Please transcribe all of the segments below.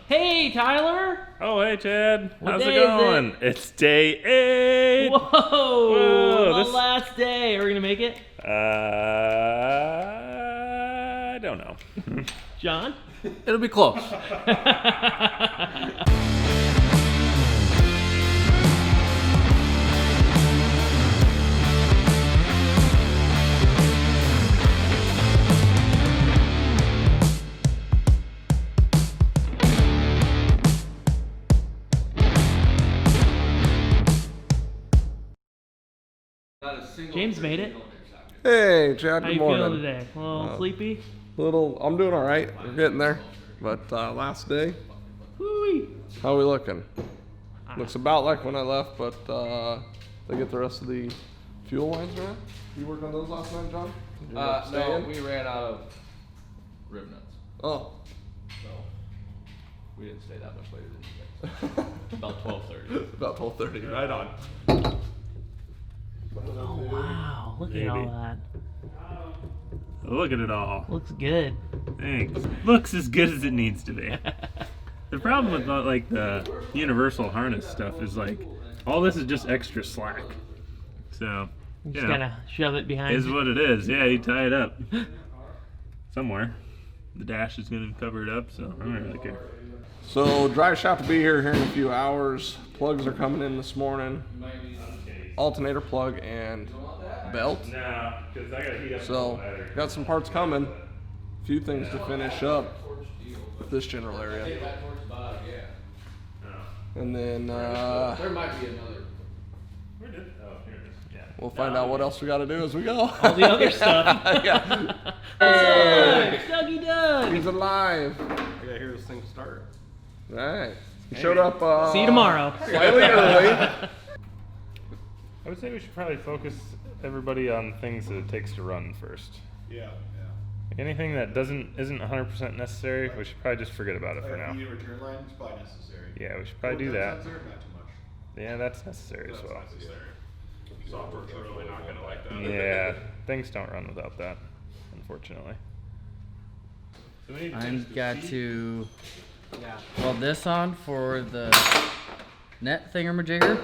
Hey, Tyler. Oh, hey, Chad. What How's it day is going? it? It's day 8. Whoa, the this- last day. Are we gonna make it? I don't know. John? It'll be close. James made it. Hey, Chad. How Good you morning. feeling today? A little sleepy? I'm doing all right. We're getting there. But last day, Woo-wee. how we looking? Looks about like when I left, but they get the rest of the fuel lines right. You worked on those last night, John? Did you have to stay No, in? we ran out of rib nuts, Oh. so we didn't stay that much later than you guys. About 12:30. About 12:30. Right on. Oh, wow. Look Maybe. at all that. Look at it all. Looks good. Thanks. Looks as good as it needs to be. The problem with like the universal harness stuff is like all this is just extra slack. So, Just gotta shove it behind is you. what it is. Yeah, you tie it up somewhere. The dash is gonna cover it up, so I don't really care. So drive shop will be here in a few hours. Plugs are coming in this morning. Alternator plug and belt. No, because I gotta heat up So got some parts coming. A few things to finish up with this general area. And then There might be another. Where did? Oh, here it is. Yeah. we'll find out what else we got to do as we go. All the other stuff. Yeah. Hey, Dougie Doug. He's alive. I gotta hear this thing start. All right. He showed up See you tomorrow. slightly early. I would say we should probably focus everybody on things that it takes to run first. Yeah, Anything that isn't 100% necessary, we should probably just forget about it for yeah. now. Heating return line is probably necessary. Yeah, we should probably do that. Sensor, not too much. Yeah, that's necessary as well. Necessary. Software's really not gonna like that. Yeah, things don't run without that, unfortunately. I've got to weld this on for the net thingamajigger,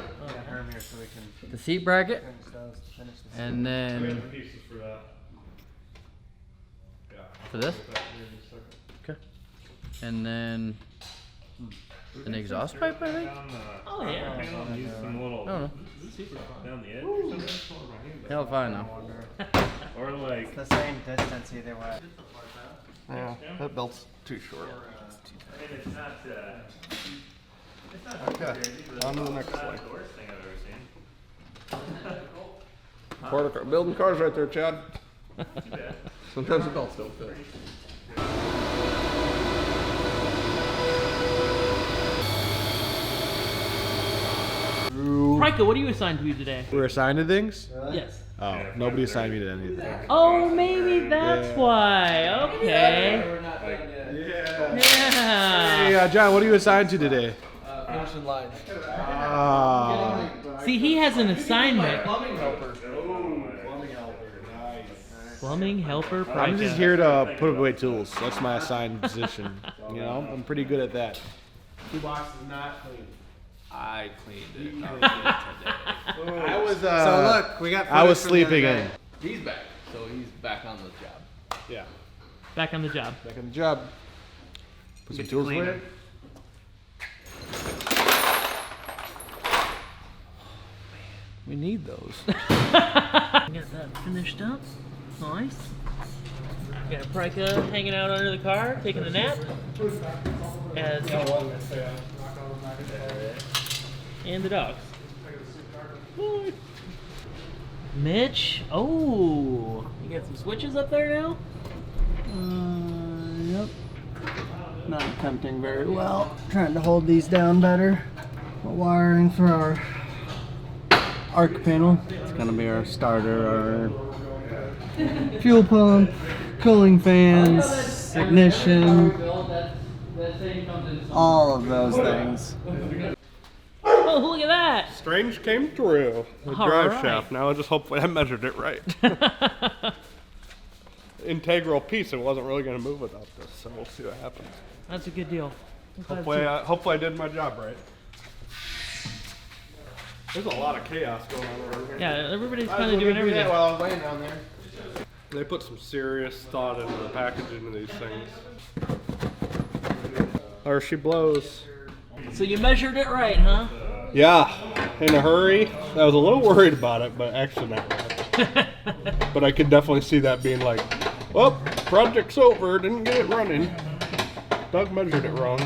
the seat bracket, and then for this, okay, and then an exhaust pipe, I think. Oh, yeah. Use some little I don't know. down the edge or something. Hell if I know. Or like, The same distance either way. Yeah, that belt's too short. and it's not Okay, on to the next the one. worst thing I've ever seen. Building cars right there, Chad. Sometimes the belts don't fit. Rika, what are you assigned to do today? We're assigned to things? Yes. Oh, nobody assigned me to anything. Oh, maybe that's why. Okay. Yeah. Hey, John, what are you assigned to today? Finishing lines. See, he has an assignment. Plumbing helper. Plumbing helper. I'm just Rika. here to put away tools. That's my assigned position. You know, I'm pretty good at that. I cleaned it. I was So look, we got. I was footage from the sleeping other in. day. He's back, so he's back on the job. Yeah, Back on the job. back on the job. Put some tools clean away. it. We need those. Got that finished up. Nice. Got Rika hanging out under the car, taking a nap. As and the dogs. Mitch, oh, you got some switches up there now? Yep. Not attempting very well. Trying to hold these down better. Wiring for our arc panel. It's gonna be our starter, our fuel pump, cooling fans, ignition, all of those things. Oh, look at that! Strange came through. The All drive right. shaft. Now just hopefully I measured it right. Integral piece. It wasn't really going to move without this, so we'll see what happens. That's a good deal. Hopefully I did my job right. There's a lot of chaos going on around here. Yeah, everybody's kind of doing everything. While I was laying down there. They put some serious thought into the packaging of these things. There she blows. So you measured it right, huh? Yeah, in a hurry. I was a little worried about it, but actually not really. But I could definitely see that being like, well, project's over, didn't get it running. Doug measured it wrong.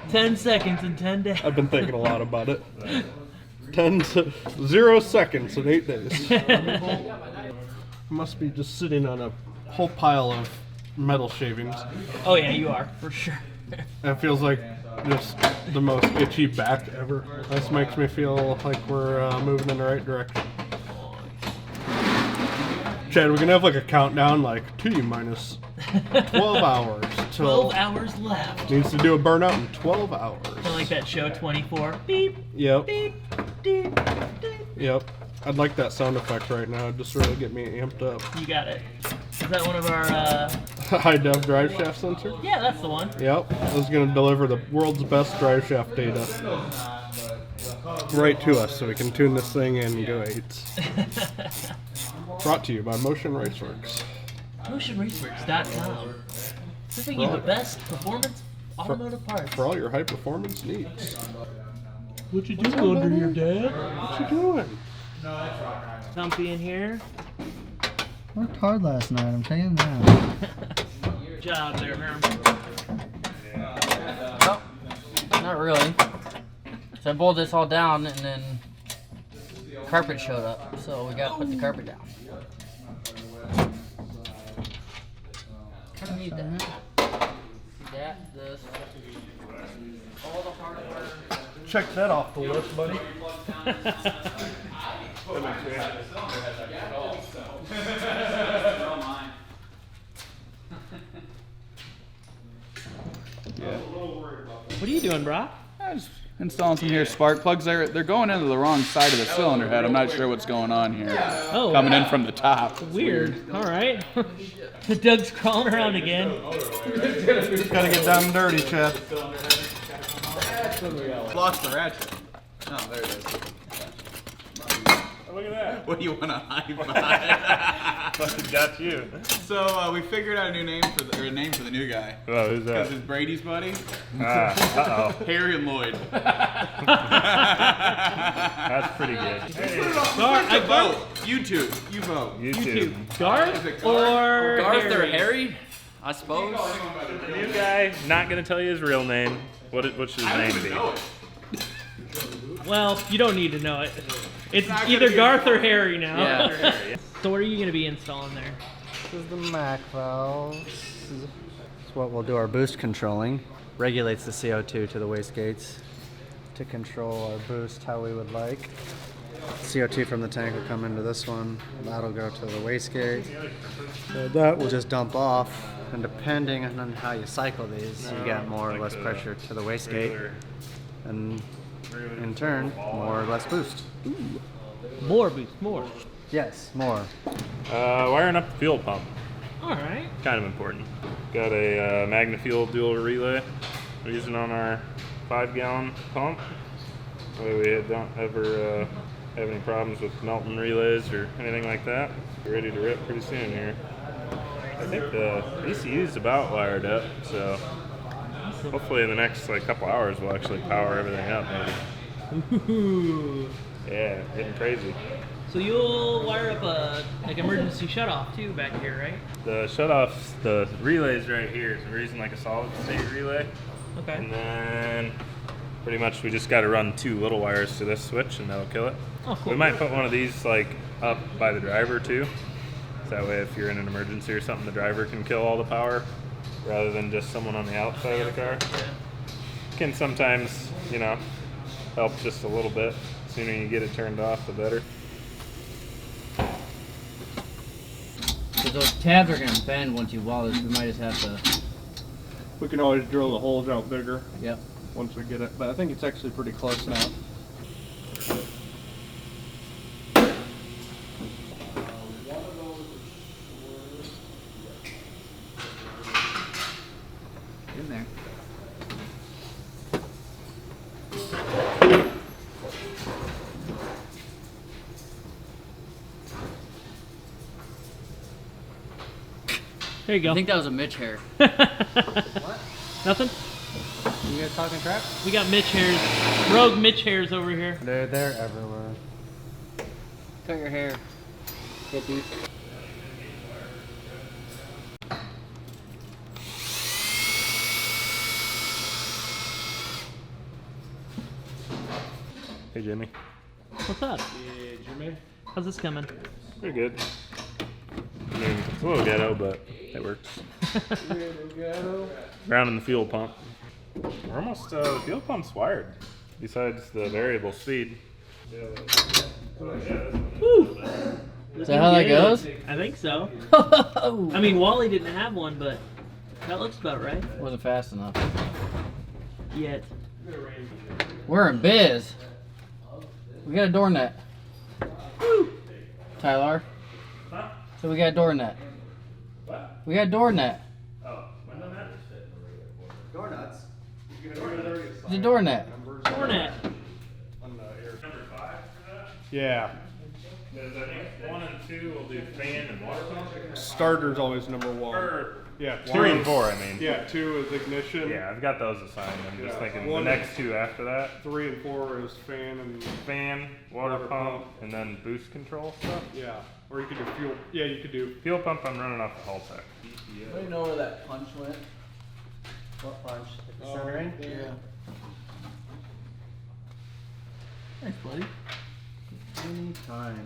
10 seconds in 10 days. I've been thinking a lot about it. 0 seconds in 8 days. Must be just sitting on a whole pile of metal shavings. Oh yeah, you are, for sure. It feels like just the most itchy back ever. This makes me feel like we're moving in the right direction. Chad, we're gonna have like a countdown, like T minus 12 hours. 12 hours left. Needs to do a burnout in 12 hours. Kind of like that show 24. Beep, Yep. beep, beep, beep. Yep. I'd like that sound effect right now. It'd just really get me amped up. You got it. Is that one of our, High def drive shaft sensor? yeah, that's the one. Yep. This is going to deliver the world's best drive shaft data right to us so we can tune this thing in and go 8s. Brought to you by Motion Raceworks. MotionRaceworks.com. Giving you the best performance automotive parts. For all your high performance needs. What you doing under here, Dad? What you doing? Comfy in here. Worked hard last night, I'm telling you that. Good job there, Herm. No, not really. So I boiled this all down and then carpet showed up. So we got to put the carpet down. I don't need that. That, this, all the hardware. Check that off the list, buddy. What are you doing, bro? I was installing some here spark plugs. They're going into the wrong side of the cylinder head. I'm not sure what's going on here. Oh, Coming in from the top. weird. All right. Doug's crawling around again. Gotta get down and dirty, Chad. Lost the ratchet. Oh, there it is. Look at that. What do you want to hide behind? Got you. So we figured out a new name for the new guy. Oh, who's Because that? it's Brady's buddy, Uh-oh. Harry and Lloyd. That's pretty good. I Vote. YouTube. You vote. YouTube. Garth Is it or Garth or Harry? Harry, I suppose. The new guy, not gonna tell you his real name. What should his name be? Well, you don't need to know it. It's not either gonna be Garth or Harry now. Yeah. So what are you going to be installing there? This is the Mac valves. This is what we'll do our boost controlling. Regulates the CO2 to the wastegates to control our boost how we would like. CO2 from the tank will come into this one. That'll go to the wastegate. So that will just dump off. And depending on how you cycle these, you get more or less pressure to the wastegate. And in turn, more or less boost. More boost, more. Yes, more. Wiring up the fuel pump. All right. Kind of important. Got a MagnaFuel dual relay we're using on our 5-gallon pump. That way we don't ever have any problems with melting relays or anything like that. We're ready to rip pretty soon here. I think the ECU is about wired up, so hopefully in the next couple hours we'll actually power everything up maybe. Ooh. Yeah, getting crazy. So you'll wire up a emergency shutoff too back here, right? The shutoffs, the relay's right here. So we're using a solid state relay. Okay. And then pretty much we just got to run 2 little wires to this switch and that'll kill it. Oh, cool. We might put one of these up by the driver too. So that way if you're in an emergency or something, the driver can kill all the power rather than just someone on the outside of the car. Can sometimes, help just a little bit. The sooner you get it turned off, the better. So those tabs are gonna bend once you weld this. We might just have to. We can always drill the holes out bigger Yep. once we get it, but I think it's actually pretty close now. In there. There you go. I think that was a Mitch hair. What? Nothing? You guys talking crap? We got Mitch hairs. Rogue Mitch hairs over here. They're everywhere. Cut your hair. Hippie. Hey, Jimmy. What's up? Yeah, Jimmy. How's this coming? Pretty good. I mean, it's a little ghetto, but it works. Grounding the fuel pump. We're almost, the fuel pump's wired, besides the variable speed. Woo! Is that how that goes? I think so. I mean, Wally didn't have one, but that looks about right. Wasn't fast enough. Yet. We're in biz. We got a door net. Woo! Tyler. Huh? So we got a door net. What? We got a door net. Oh, window net? Door nuts. It's a door net. Hornet. Number 5 for that? Yeah. Because I think 1 and 2 will do fan and water pump. Starter's always number 1. Or Yeah, 3 and 4, I mean. Yeah, 2 is ignition. Yeah, I've got those assigned. I'm just Yeah. thinking One- the next 2 after that. 3 and 4 is fan and Fan, water Water pump, pump. and then boost control stuff. yeah. Or you could do fuel. Yeah, you could do. Fuel pump, I'm running off the Haltech. I don't know where that punch went. What punch? The centering? Yeah. Thanks, buddy. Anytime.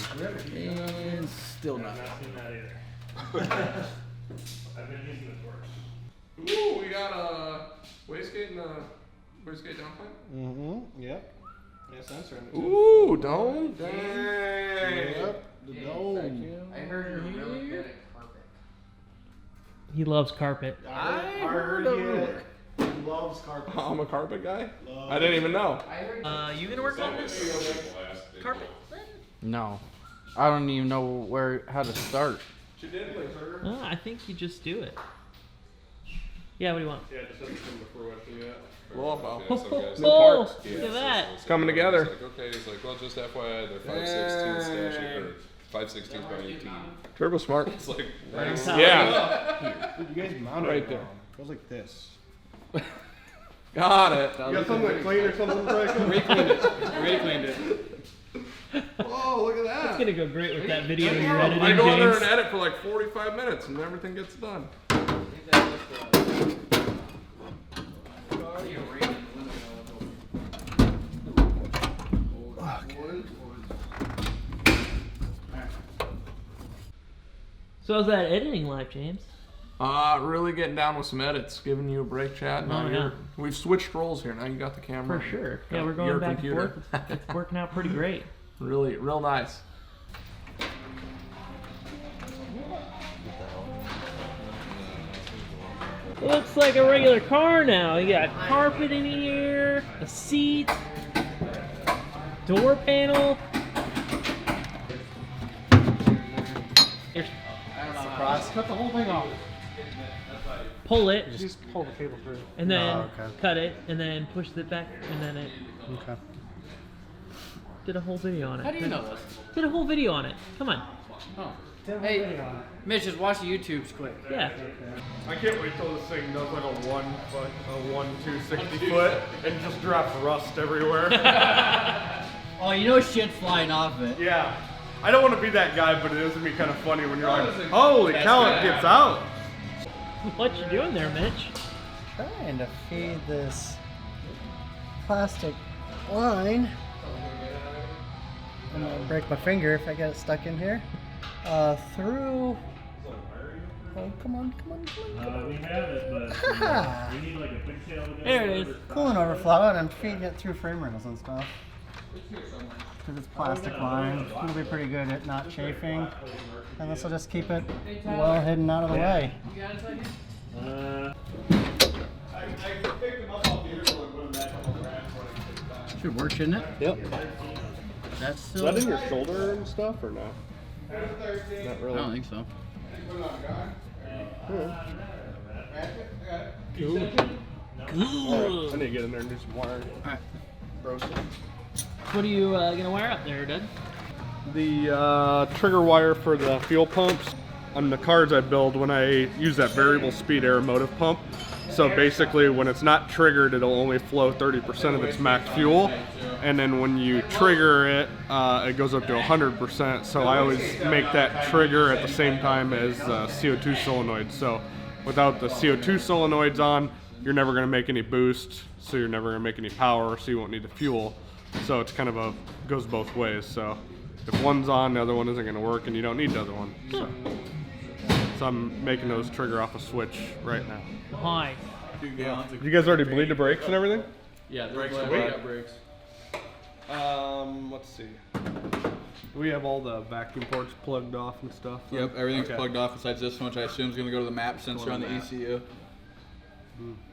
And still I've not. not seen that either. I've been using the torch. Ooh, we got a wastegate and a wastegate downpipe. Mm-hmm. Yep. Yeah, sensor in it. Ooh, dome. Dang. Yep. The dome. I heard you're really good at carpet. He loves carpet. I heard it. He loves carpet. I'm a carpet guy. I didn't even know. You gonna work on this carpet? No. I don't even know how to start. I think you just do it. Yeah, what do you want? Yeah, just doesn't come to fruition yet. Blow up out. Oh, look at that. It's coming together. It's like, okay, it's like, well, just FYI, they're 5/16 stashing, or 5/16 by 18. Turbo smart. It's like, Yeah. Dude, you guys mount it Right there. It goes like this. Got it. You got something to clean or something, Bryson? Recleaned it. Already cleaned it. Oh, look at that. It's gonna go great with that video you're I editing, go in there James. and edit for like 45 minutes and everything gets done. So how's that editing life, James? Really getting down with some edits, giving you a break, chat. Now Oh, yeah. we've switched roles here. Now you got the camera. For sure. Got Yeah, we're going your back computer. and forth. It's working out pretty great. Really, real nice. It looks like a regular car now. You got carpet in here, a seat, door panel. Here's, Cut the whole thing off. pull it, Just pull the cable through. and then Oh, okay. cut it, and then push it back, and then it Okay. did a whole video on it. How do you know this? Did a whole video on it. Come on. Oh. Hey, Mitch, just watch the YouTubes quick. Yeah. I can't wait till this thing does like a 260 foot and just drops rust everywhere. Oh, you know shit's flying off it. Yeah. I don't want to be that guy, but it is gonna be kind of funny when you're like, holy cow, it gets out. What you doing there, Mitch? Trying to feed this plastic line. I'm gonna break my finger if I get it stuck in here. Through. Oh, come on, come on, come on. Come on. We have it, but Ah. we need like a pigtail to go. There it is. Coolant overflow, and I'm feeding it through frame rails and stuff. Because it's plastic line. It'll be pretty good at not chafing. And this will just keep it well hidden out of the way. Should work, shouldn't it? Yep. That's Is still. that in your shoulder and stuff or no? Not I really. don't think so. I need to get in there and do some wiring. Alright. What are you gonna wire up there, Doug? The trigger wire for the fuel pumps on the cars I build when I use that variable speed aeromotive pump. So basically when it's not triggered, it'll only flow 30% of its max fuel. And then when you trigger it, it goes up to 100%. So I always make that trigger at the same time as CO2 solenoids. So without the CO2 solenoids on, you're never going to make any boost. So you're never going to make any power, so you won't need the fuel. So it's kind of goes both ways. So if one's on, the other one isn't going to work, and you don't need the other one. So I'm making those trigger off a switch right now. Hi. Did you guys already bleed the brakes and everything? Yeah, Brakes we away. got brakes. Let's see. We have all the vacuum ports plugged off and stuff. Yep, everything's Okay. plugged off besides this one, which I assume is going to go to the map sensor on the map. ECU.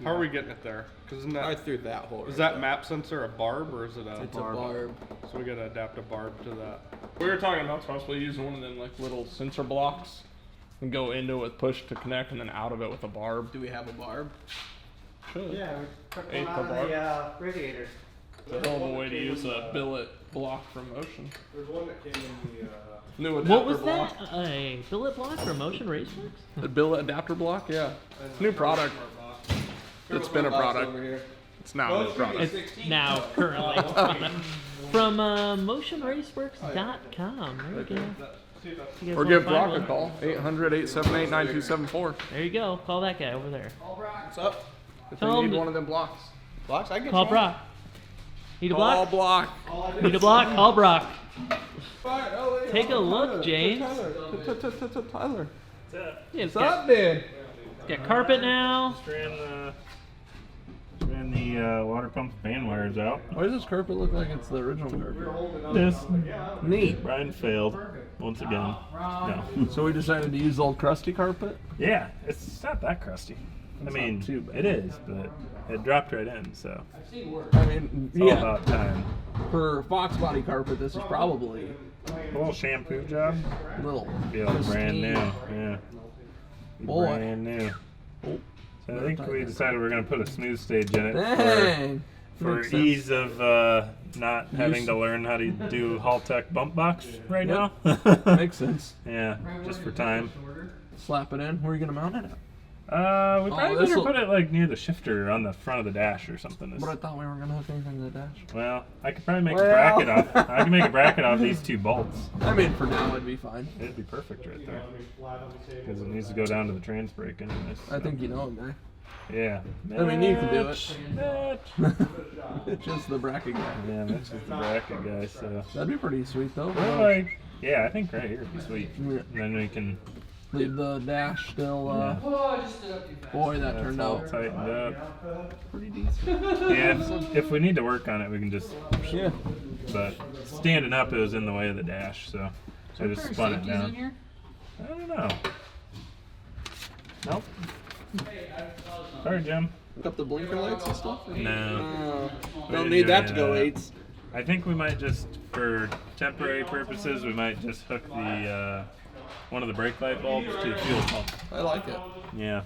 How are we getting it there? Because isn't I that, threw that hole. is that map sensor a barb or is it a It's a barb? barb. So we gotta adapt a barb to that. We were talking about possibly using one of them like little sensor blocks and go into it with push to connect and then out of it with a barb. Do we have a barb? Should. Yeah, we took Eighth one out of of the radiator. It's a hell of a way to use a billet block from Motion. There's one that came in the. New adapter What was block. that? A billet block for Motion Raceworks? The billet adapter block, yeah. New product. It's been a product. It's now a new product. It's now currently from motionraceworks.com. There you go. You guys Or wanna give find Brock a one? call. 800-878-9274. There you go. Call that guy over there. What's up? If Tell you him need to- one of them blocks. Blocks? I get Call you. Brock. Need a Call block? block. Need a block? Call Brock. Fine, oh, yeah. Take a look, James. Tyler. Yeah, it's What's up, dude? got carpet now. Ran the water pump fan wires out. Why does this carpet look like it's the original carpet? This Neat. Brian failed once again. No. So we decided to use old crusty carpet? Yeah, it's not that crusty. It's I mean, not too bad. it is, but it dropped right in, so I mean, it's all yeah. about time. For Fox body carpet, this is probably A little shampoo job. a little Be like brand pristine. new. Yeah. Be Boy. Brand new. Oh. So I think we decided we're gonna put a smooth stage in it Dang. for Makes sense. ease of not having to learn how to do Haltech bump box right Yep. now. Makes sense. Yeah, just for time. Slap it in. Where are you gonna mount it at? We probably better this'll- put it like near the shifter on the front of the dash or something. But I thought we were gonna hook anything to the dash. Well, I could probably make a bracket off. I can make a bracket off these two bolts. I mean, for now it'd be fine. It'd be perfect right there. Because it needs to go down to the trans brake anyways. I think you know a guy. Yeah. I mean, you can do it. Mitch. It's just the bracket guy. Yeah, Mitch is the bracket guy, so. That'd be pretty sweet though. Well, like, yeah, I think right here would be sweet. Yeah. And then we can. Leave the dash still. Boy, that That's turned all out tightened up. pretty decent. Yeah, if we need to work on it, we can just. Yeah. But standing up, it was in the way of the dash, so I just spun it down. I don't know. Nope. Sorry, Jim. Hook up the blinker lights and stuff. No. We don't need that to go eights. I think we might just, for temporary purposes, we might just hook the one of the brake light bulbs to the fuel pump. I like it. Yeah.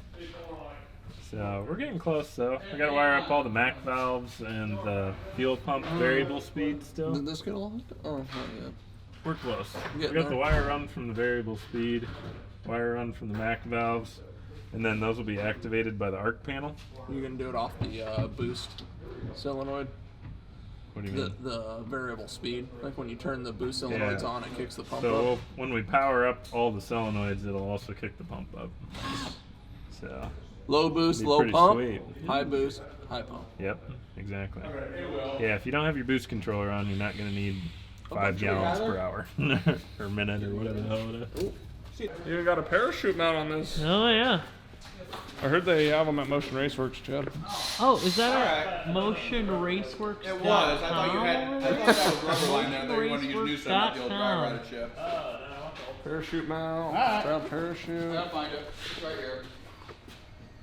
So we're getting close though. We gotta wire up all the MAC valves and the fuel pump variable speed still. Did this get all hooked up? Oh, not yet. We're close. We Getting got the there. wire run from the variable speed, wire run from the MAC valves, and then those will be activated by the arc panel. You can do it off the boost solenoid. What do you mean? The variable speed. Like when you turn the boost solenoids Yeah. on, it kicks the pump So up. when we power up all the solenoids, it'll also kick the pump up. So. Low boost, Be low pretty pump. sweet. High boost, high pump. Yep, exactly. Yeah, if you don't have your boost controller on, you're not going to need 5 gallons per hour or minute or whatever the hell it is. You got a parachute mount on this. Oh yeah. I heard they have them at Motion Raceworks, Chad. Oh, is that our Motion Raceworks? It was. I thought you had. I thought that was rubber line there. That you wanted to use new stuff, the old dry rotted chip. Parachute mount, strap parachute. I'll find it. It's right here.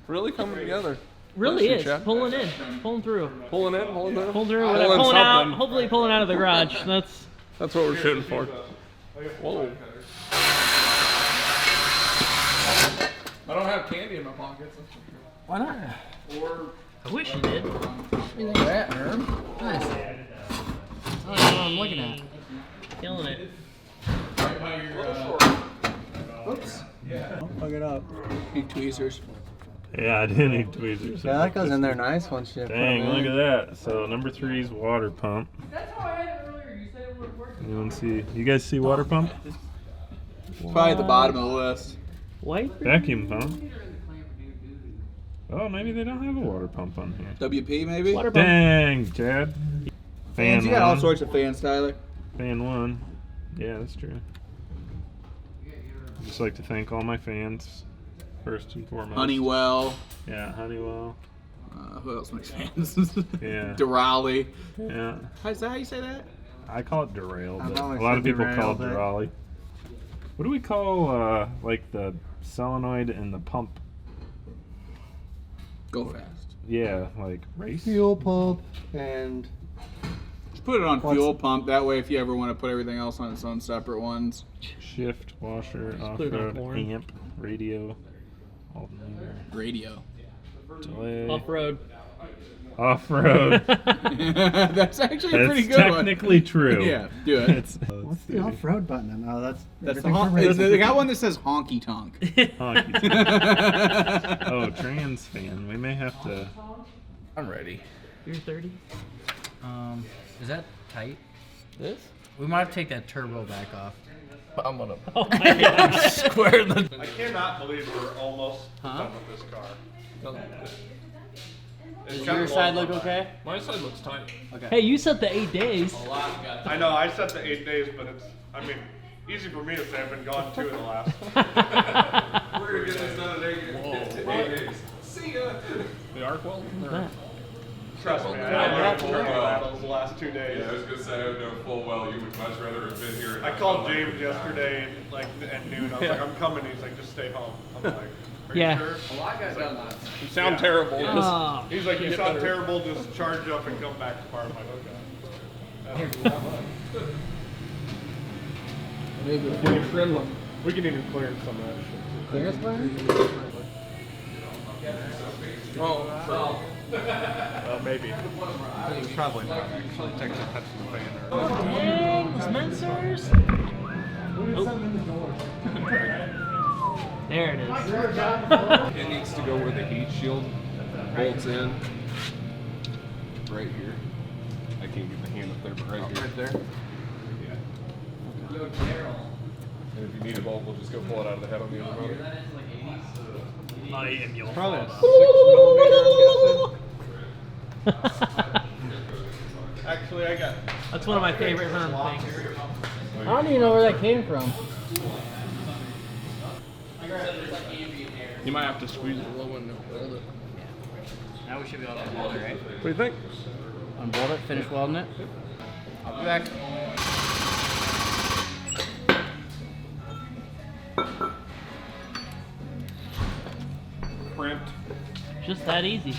Really coming together. Really Bless is you, Chad. pulling in, pulling through, Pulling in, pulling through. pulling through, Pulling pulling out. something. Hopefully, pulling out of the garage. That's That's what we're shooting for. Whoa. I don't have candy in my pockets. why not? I wish you did. Look at that, Herb. Nice. Oh, that's what I'm looking at. Killing it. Oops. up. Need tweezers. Yeah, I did need tweezers. Yeah, that goes in there nice once you put Dang, them look in. at that. So number 3 is water pump. That's how I had it earlier. You said it would work. Anyone see? You guys see water pump? It's probably at the bottom of the list. White? Vacuum pump. Oh, maybe they don't have a water pump on here. WP maybe? Water pump. Dang, Chad. Fans, you got all sorts of fans, Tyler. Fan 1. Yeah, that's true. I'd just like to thank all my fans, first and foremost. Honeywell. Yeah, Honeywell. Who else makes fans? Yeah. Durali. Yeah. Is that how you say that? I call it derailed, I've but a always lot of said people call it derailed, Durali. What do we call like the solenoid and the pump? Go fast. Yeah, like race. Fuel pump and Just put it on What's- fuel pump. That way, if you ever want to put everything else on its own separate ones. Shift, washer, put it on off-road, corn. amp, radio, alternator, Radio. delay, Off-road. off-road. That's actually a pretty That's good one. technically true. Yeah, do it. It's, what's the off-road button? Oh, that's That's the everything for they racing. got one that says honky tonk. honky. Oh, trans fan. We may have to. I'm ready. You're 30? Is that tight? This? We might have to take that turbo back off. I'm gonna. Oh my god. Square the. I cannot believe we're almost done with this car. Does your side look okay? My side looks tiny. Hey, you said the 8 days. I know, I said the 8 days, but it's, I mean, easy for me to say I've been gone 2 of the last. We're gonna get this done in 8 days. See ya. The arc weld? What's that? Trust me, I had full battles the last 2 days. Yeah, I was gonna say I know full well you would much rather have been here. I called James yesterday, like at noon. I was like, I'm coming. He's like, just stay home. I'm like, are Yeah. you sure? A lot got done last. You sound terrible. Oh. He's like, you sound terrible. Just charge up and come back to farm. I'm like, okay. We can even clear some of that shit. Clearance plan? Maybe. Probably not actually. Texas touching the fan. Dang, Spencer's. There it is. It needs to go where the heat shield bolts in. Right here. I can't get my hand up there, but right here. Right there. Yeah. And if you need a bolt, we'll just go pull it out of the head on the other motor. I am your Probably a 6 millimeter, I'm guessing. Actually, I got. That's one of my favorite Herm things. I don't even know where that came from. You might have to squeeze it low and weld it. Now we should be able to unbolt it, right? What do you think? Unbolt it, finish welding it. I'll be back. Crimped. Just that easy.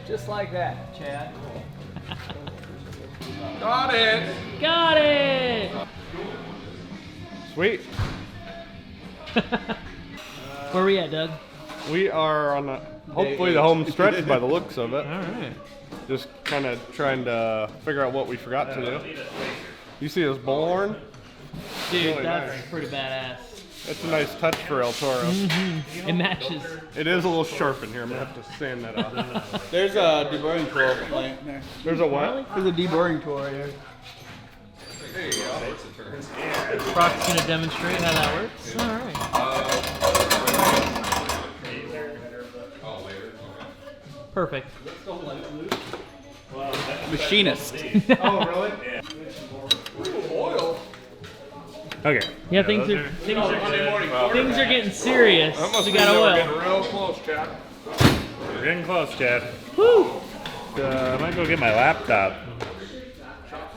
Just like that, Chad. Got it. Got it! Sweet. Where we at, Doug? We are on hopefully the home stretch by the looks of it. Alright. Just kind of trying to figure out what we forgot to do. You see this bullhorn? Dude, Really that's nice. pretty badass. It's a nice touch for El Toro. It matches. It is a little sharp in here. I'm gonna have to sand that off. There's a deburring tool plant there. There's a what? There's a deburring tool right here. Brock's gonna demonstrate how that works. Alright. Perfect. Machinist. Oh, really? Okay. Yeah, things are getting serious. We got oil. Real close, Chad. We're getting close, Chad. Woo! I might go get my laptop.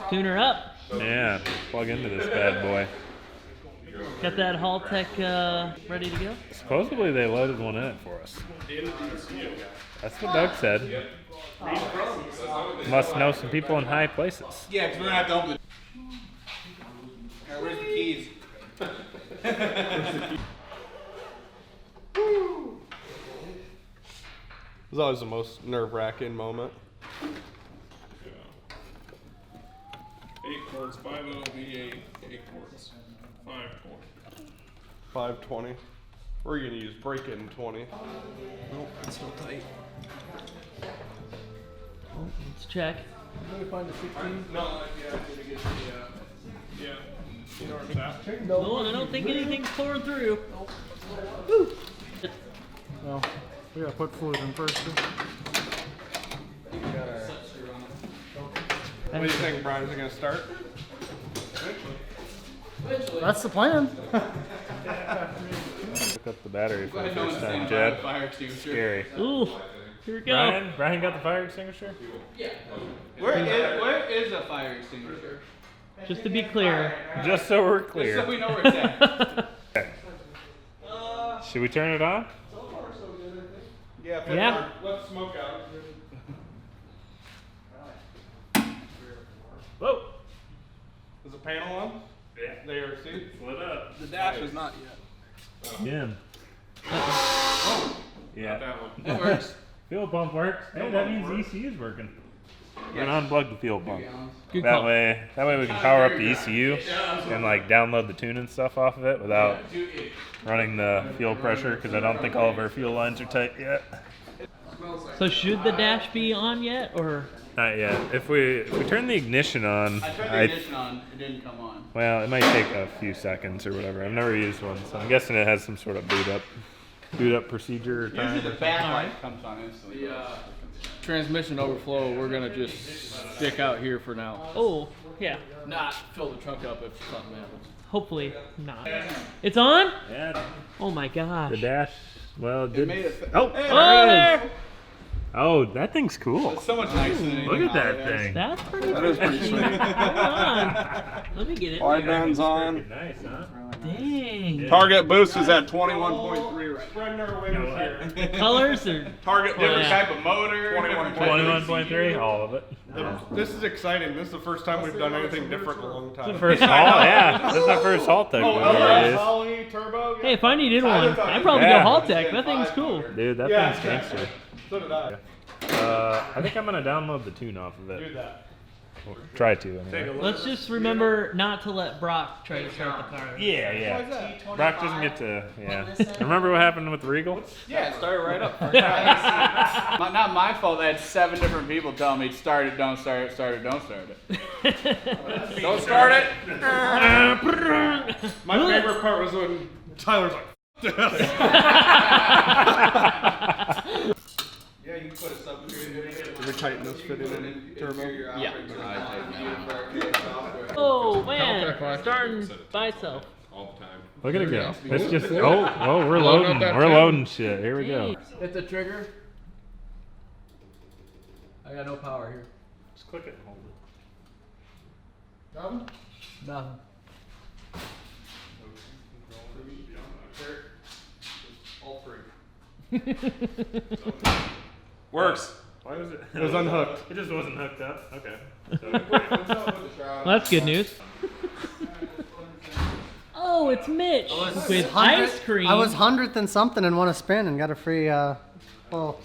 Tune her up. Yeah, plug into this bad boy. Got that Haltech ready to go? Supposedly they loaded one in it for us. That's what Doug said. Must know some people in high places. Yeah, because we're gonna have to open it. Alright, where's the keys? This is always the most nerve-wracking moment. 8 quarts, 5.0 V8, 8 quarts, 5 quarts. 520. We're gonna use break-in 20. Nope, it's still tight. Oh, let's check. Let me find the 16. No, yeah, I'm gonna get the, yeah. You know where it's at? No, I don't think anything's pouring through. Well, we gotta put fluid in first. What do you think, Brian? Is it gonna start? That's the plan. Hook up the battery for the first time, Jed. Scary. Ooh, here we go. Brian got the fire extinguisher? Where is a fire extinguisher? Just to be clear. Just so we're clear. Just so we know where it's at. Okay. Should we turn it on? Yeah. Let smoke out. Whoa! Is the panel on? Yeah. There, see? Lit up. The dash is not yet. Again. Yeah. That one. It works. Fuel pump works. Hey, that means ECU is working. We're gonna unplug the fuel pump. Good That call. way we can power up the ECU and like download the tune and stuff off of it without running the fuel pressure, because I don't think all of our fuel lines are tight yet. So should the dash be on yet, or? Not yet. If we turn the ignition on, I turned the ignition on, it didn't come on. well, it might take a few seconds or whatever. I've never used one, so I'm guessing it has some sort of boot up procedure or time. Usually the backlight comes on instantly. Transmission overflow, we're gonna just stick out here for now. Oh, yeah. Not fill the trunk up if something happens. Hopefully not. It's on? Yeah. Oh my gosh. The dash. Well, it did. made it Oh, Oh, there it is. there! Oh, that thing's cool. It's so much nicer than anything. Look at that nowadays. thing. That's pretty That is pretty sweet. Hold on. Let me get it. Widebands on. Nice, huh? Dang. Target boost is at 21.3 right Spreading our wings here. Colors or? Target different Yeah. type of motor. 21.3, all of it. This is exciting. This is the first time we've done anything different in a long time. First haul, yeah. This is our first haul tech. Holly, turbo. Hey, if I needed one, I'd probably Yeah. go Haltech. That thing's cool. Dude, that Yeah. thing's gangster. So did I. I think I'm gonna download the tune off of it. Do that. Well, try to anyway. Let's just remember not to let Brock try to start the car. Yeah, yeah. Brock doesn't get to. Yeah. Remember what happened with the Regal? Yeah, it started right up. Not my fault. I had 7 different people telling me start it, don't start it, start it, don't start it. Don't start it. My favorite part was when Tyler's like, Yeah, you put a sub did we tighten this fitting in turbo? Yeah. Oh man, starting by itself. All the time. Look at it go. It's just. Oh, we're loading. We're loading shit. Here we go. Hit the trigger. I got no power here. Just click it and hold it. Nothing. All three. Works. Why was it? It was unhooked. It just wasn't hooked up. Okay. Well, that's good news. Oh, it's Mitch with ice cream. I was 100th and something and won a spin and got a free, well,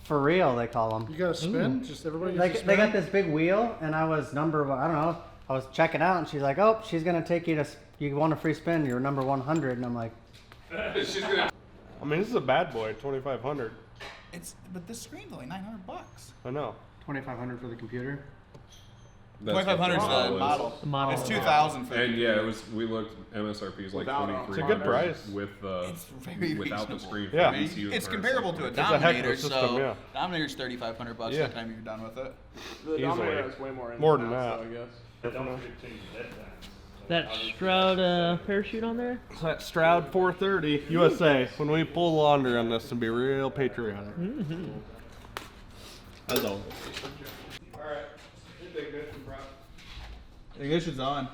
for real they call them. You got a spin? Just everybody They, gets a they spin? got this big wheel and I was number, I don't know, I was checking out and she's like, oh, she's going to take you to, you want a free spin, you're number 100. And I'm like, She's gonna. I mean, this is a bad boy, 2,500. But this screen's only $900. I know. 2,500 for the computer. 2,500 is the model. The model. It's 2,000 for the And yeah, computer. it was. We looked. MSRP is like Without 2,300. It's a good price. With It's very without the reasonable. screen. Yeah. For ECU It's versus comparable to a It's a heck of a Dominator, system, so yeah. Dominator's $3,500 by Yeah. the time you're done with it. The Easily. Dominator has way more. More than ins and outs, that. though, I guess. That Stroud parachute on there? That Stroud 430 USA. When we pull the laundry on this and be real patriotic. As always. Ignition's on.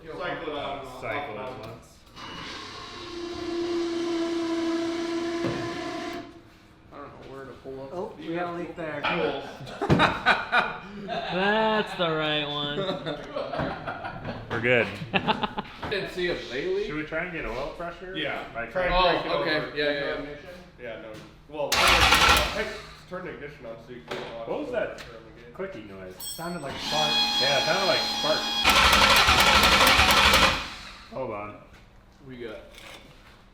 Cycle it out. Cycle it once. I don't know where to pull up. oh, we got a leak there. That's the right one. We're good. I didn't see a Bailey. Should we try and get oil pressure? Yeah. By Try cranking and break it Oh, okay. over. Yeah, yeah, yeah. Yeah, no. Well, hey, turn the ignition on so you can get a lot What was of that clicky noise? Sounded like spark. Yeah, it sounded like sparks. Hold on. We got.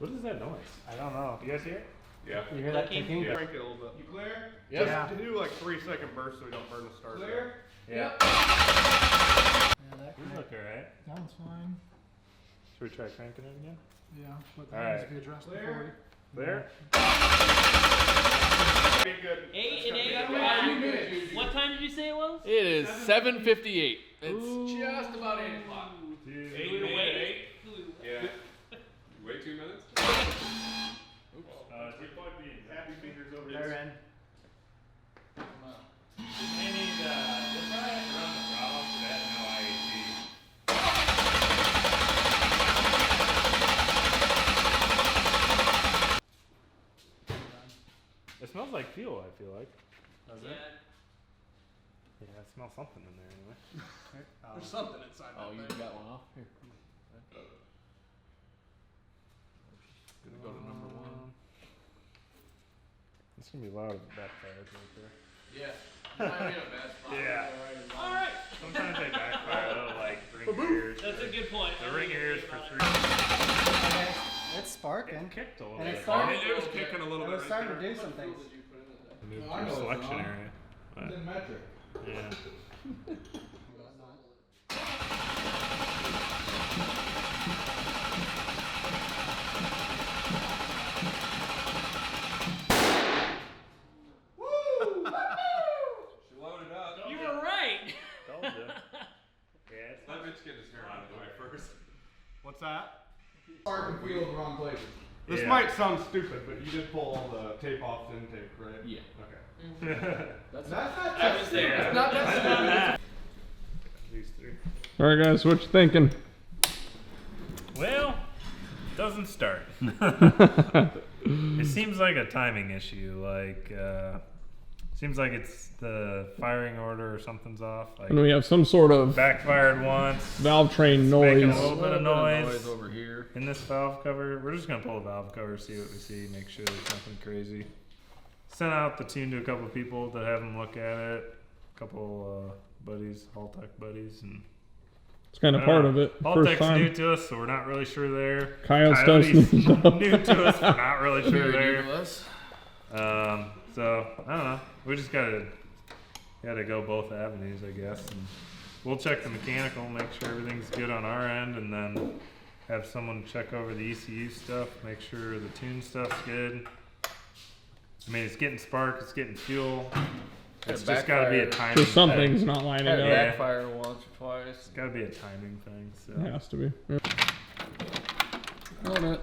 What is that noise? I don't know. You guys hear it? Yeah. You hear that Clicking? ticking? Yeah. Crank it a little bit. You clear? Just to do like 3-second bursts so we don't burn the starter. Clear? Yeah. Yeah, that These look alright. sounds fine. Should we try cranking it again? Yeah, but that needs to be addressed Clear? There? Be good. 8 and 8. What time did you say it was? It is 7:58. It's just about 8 o'clock. Dude. Wait. Yeah. Wait 2 minutes? Do you plug the happy fingers over There, this? end. They need, they'll probably have to run the throttle for that no IAC. It smells like fuel, I feel like. Does it? Yeah, it smells something in there anyway. There's something inside Oh, that you thing. got one off? Here. Gonna go to number 1. It's gonna be loud backfires right there. Yeah. You might be in a bad spot. Yeah. Alright. Sometimes they backfire, they'll like ring your ears. That's a good point. They'll ring your ears for 3. Okay, it's sparking. It kicked a little And bit. it's starting, It was kicking a little bit. it's starting to do some things. Moved I to know a it's selection on. area. But, It's in metric. yeah. She loaded up. You were right. Told ya. Yeah, it's Let Mitch get his hair out of the way first. What's that? Spark and fuel the wrong places. This Yeah. might sound stupid, but you did pull all the tape off the intake, right? Yeah. Okay. That's not I was there. Yeah. It's not that These 3. All right, guys, what you thinking? Well, it doesn't start. It seems like a timing issue. Like, seems like it's the firing order or something's off. Like, And we have some sort of backfired once. valve train Making noise. a little bit of noise over here. in this valve cover. We're just gonna pull the valve cover, see what we see, make sure there's nothing crazy. Sent out the tune to a couple of people to have them look at it. A couple buddies, Haltech buddies, and It's kind of part of it. First Haltech's new time. to us, so we're not really sure there. Coyote's new new to us, we're not really sure Very new there. to us. So I don't know. We just gotta go both avenues, I guess. And we'll check the mechanical, make sure everything's good on our end, and then have someone check over the ECU stuff, make sure the tune stuff's good. I mean, it's getting spark, it's getting fuel. It's just gotta be a timing Just thing. something's not lining Had it up. Yeah. backfire once or twice. It's gotta be a timing thing. So. It has to be. Yeah. On it.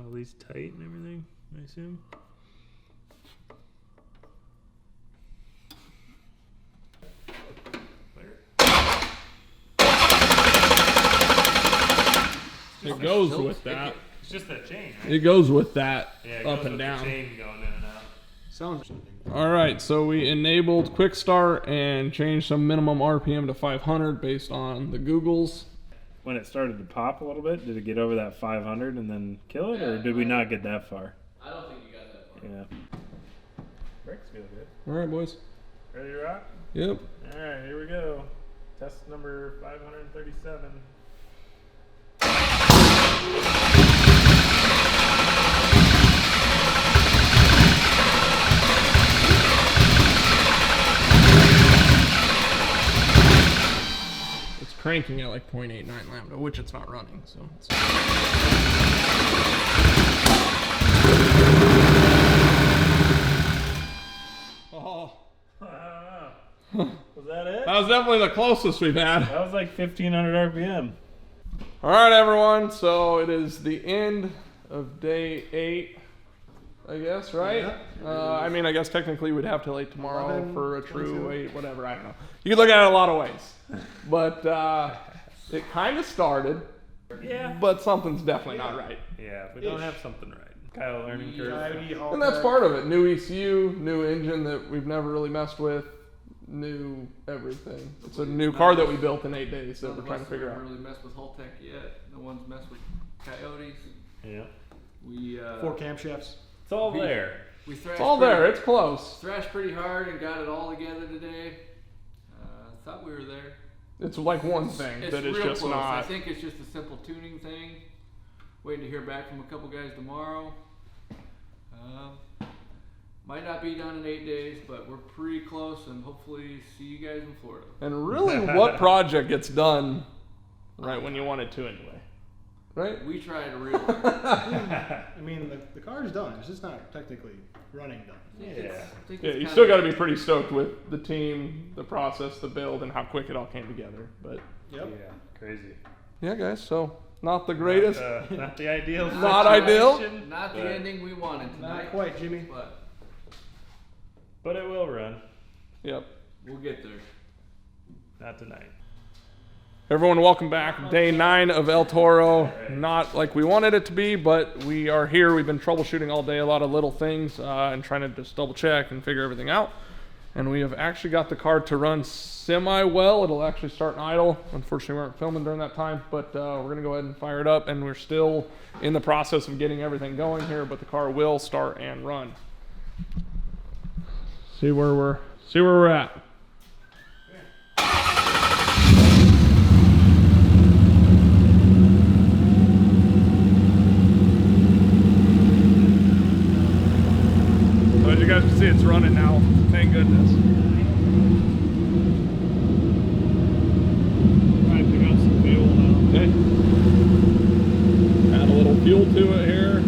All these tight and everything, I assume. It goes with that. It's just that chain, right? It goes with that Yeah, it up goes and with the down. chain going in and out. Sounds. All right, so we enabled quick start and changed some minimum RPM to 500 based on the Googles. When it started to pop a little bit, did it get over that 500 and then kill it, or did we not get that far? I don't think you got that far. Yeah. Brakes feel good. All right, boys. Ready to rock? Yep. All right, here we go. Test number 537. It's cranking at like 0.89 lambda, which it's not running. So. Oh. Was that it? That was definitely the closest we've had. That was like 1500 RPM. All right, everyone. So it is the end of day 8, I guess, right? I mean, I guess technically we'd have to late tomorrow 11, for a true 22. 8, whatever. I don't know. You can look at it a lot of ways, but it kind of started. Yeah. But something's definitely not right. Yeah, we don't have something right. Kind of learning curve. And that's part of it. New ECU, new engine that we've never really messed with, new everything. It's a new car that we built in 8 days that we're trying to figure out. Really messed with Haltech yet. The ones messed with Coyotes. Yeah. We 4 camshafts. It's all there. we thrashed It's all pretty, there. It's close. Thrashed pretty hard and got it all together today. Thought we were there. It's like one thing It's that is real just close. I not. think it's just a simple tuning thing. Waiting to hear back from a couple guys tomorrow. Might not be done in 8 days, but we're pretty close, and hopefully see you guys in Florida. And really, what project gets done right when you want it to anyway? Right? We try to real. I mean, the car's done. It's just not technically running done. Yeah, you still got to be pretty stoked with the team, the process, the build, and how quick it all came together. But Yep. Yeah, crazy. yeah, guys. So not the greatest. Not the ideal. Not ideal. situation, Not the but- ending we wanted tonight. Not quite, Jimmy. But it will run. Yep. We'll get there. Not tonight. Everyone, welcome back. Day 9 of El Toro. Not like we wanted it to be, but we are here. We've been troubleshooting all day, a lot of little things, and trying to just double check and figure everything out. And we have actually got the car to run semi-well. It'll actually start and idle. Unfortunately, we weren't filming during that time, but we're going to go ahead and fire it up. And we're still in the process of getting everything going here, but the car will start and run. See where we're at. So as you guys can see, it's running now. Thank goodness. Try to pick up some fuel now. Okay. Add a little fuel to it here.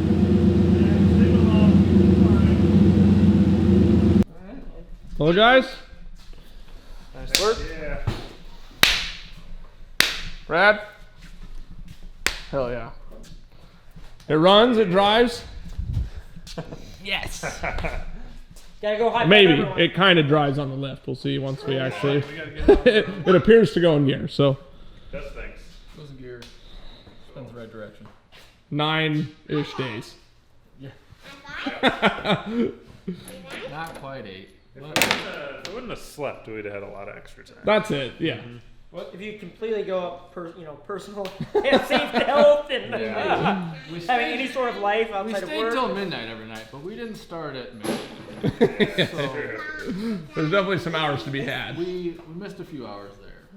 Hello, guys. Nice work. Yeah. Brad. Hell yeah. It runs, it drives. Yes. Gotta go high. Maybe. It kind of drives on the lift. We'll see once we actually... it appears to go in gear, so... Does things. Goes in gear. Spins the right direction. 9-ish days. Not quite 8. If we wouldn't have slept, we'd have had a lot of extra time. That's it, yeah. Well, if you completely go up, personal and safe health and having any sort of life We outside of stayed work. till midnight every night, but we didn't start at midnight. There's definitely some hours to be had. We missed a few hours there.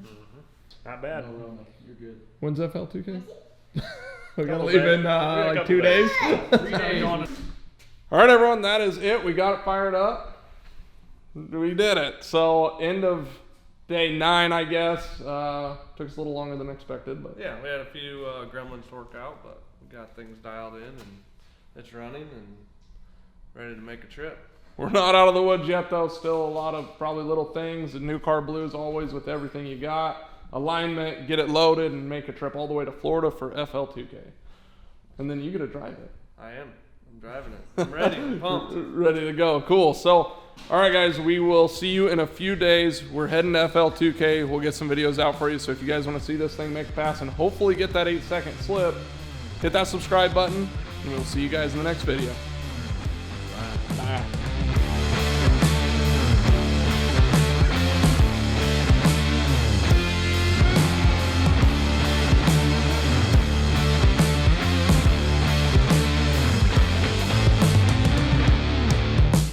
Not bad. No, Rona, you're good. When's FL2K? We gotta Couple leave in days. like 2 days. 3 days. All right, everyone, that is it. We got it fired up. We did it. So end of day 9, I guess. Took us a little longer than expected, but Yeah, we had a few gremlins to work out, but we got things dialed in and it's running and ready to make a trip. we're not out of the woods yet, though. Still a lot of probably little things. The new car blues always with everything you got. Alignment, get it loaded, and make a trip all the way to Florida for FL2K. And then you get to drive it. I am. I'm driving it. I'm ready. I'm pumped. Ready to go. Cool. So, all right, guys, we will see you in a few days. We're heading to FL2K. We'll get some videos out for you. So if you guys want to see this thing make a pass and hopefully get that 8-second slip, hit that subscribe button, and we'll see you guys in the next video. Bye.